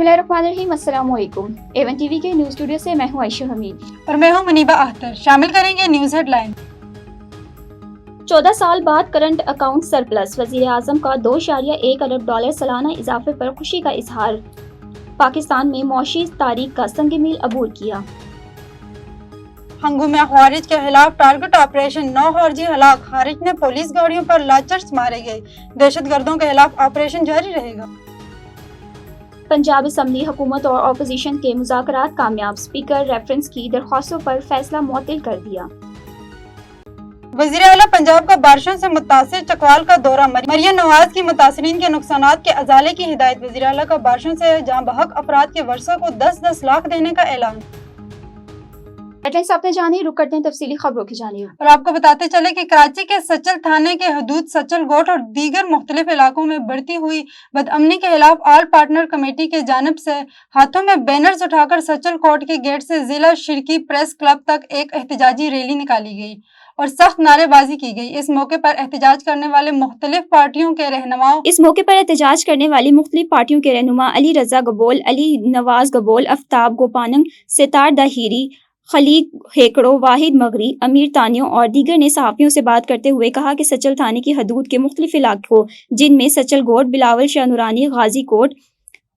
बिस्मिल्लाहिर्रहमानिर्रहीम। अस्सलाम वालेकुम। एवन टीवी के न्यूज़ स्टूडियो से मैं हूं आयशा हमीद और मैं हूं मुनीबा अख्तर। शामिल करेंगे न्यूज़ हेडलाइन। 14 साल बाद करंट अकाउंट सरप्लस, वज़ीर आज़म का $2.1 अरब सालाना इजाफे पर खुशी का इजहार। पाकिस्तान में मौशी तारीख का संग मील अबूर किया। हंगू में खारिज के खिलाफ टारगेट ऑपरेशन, 9 खारजी हलाक, खारिज ने पुलिस गाड़ियों पर लांचर्स मारे गए। दहशत गर्दों के खिलाफ ऑपरेशन जारी रहेगा। पंजाब असम्बली हुकूमत और अपोजिशन के मुज़ाकरात कामयाब, स्पीकर रेफरेंस की दरख्वास्तों पर फैसला मुअत्तल कर दिया। वज़ीर आला पंजाब का बारिशों से मुतासिर चकवाल का दौरा, मरियम नवाज की मुतासरीन के नुकसानात के अजाले की हिदायत। वज़ीर आला का बारिशों से जहाँ बहक अफराद के वर्षों को 10-10 लाख देने का ऐलान। हेडलाइंस आपने जानी, रुक करते हैं तफसीली खबरों की जानिब। और आपको बताते चले कि कराची के सचल थाने के हदूद सचल गोट और दीगर मुख्तलिफ इलाकों में बढ़ती हुई बदअमनी के खिलाफ ऑल पार्टनर कमेटी के जानिब से हाथों में बैनर्स उठाकर सचल कोर्ट के गेट से जिला शिरकी प्रेस क्लब तक एक एहतजाजी रैली निकाली गई और सख्त नारेबाजी की गई। इस मौके पर एहतजाज करने वाली मुख्तलिफ पार्टियों के रहनुमा अली रजा गबोल, अली नवाज गबोल, आफ्ताब गोपानंग, सितार दाहिरी, खलीक हेकड़ो, वाहिद मगरी, अमीर तानियों और दीगर ने सहाफ़ियों से बात करते हुए कहा कि सचल थाने की हदूद के मुख्तलिफ इलाकों जिनमें सचल गोट, बिलावल शाह नूरानी, गाजी कोट,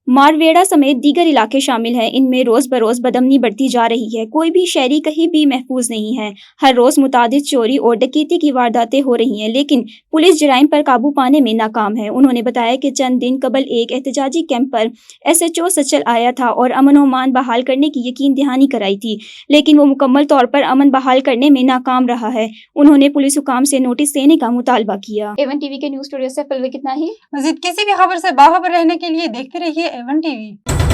मारवेड़ा समेत दीगर इलाके शामिल हैं, इनमें रोज़ बरोज़ बदअमनी बढ़ती जा रही है। कोई भी शहरी कहीं भी महफूज नहीं है। हर रोज़ मुतादिद चोरी और डकैती की वारदातें हो रही हैं, लेकिन पुलिस जराइम पर काबू पाने में नाकाम है। उन्होंने बताया कि चंद दिन कबल एक एहतजाजी कैंप पर SHO सचल आया था और अमन अमान बहाल करने की यकीन दहानी कराई थी, लेकिन वो मुकम्मल तौर पर अमन बहाल करने में नाकाम रहा है। उन्होंने पुलिस हुकाम से नोटिस देने का मुतालबा किया। एवन टीवी के न्यूज़ स्टूडियो से फिलहाल इतना ही। मज़ीद किसी भी खबर से बाखबर रहने के लिए देखते रहिए एवन टीवी।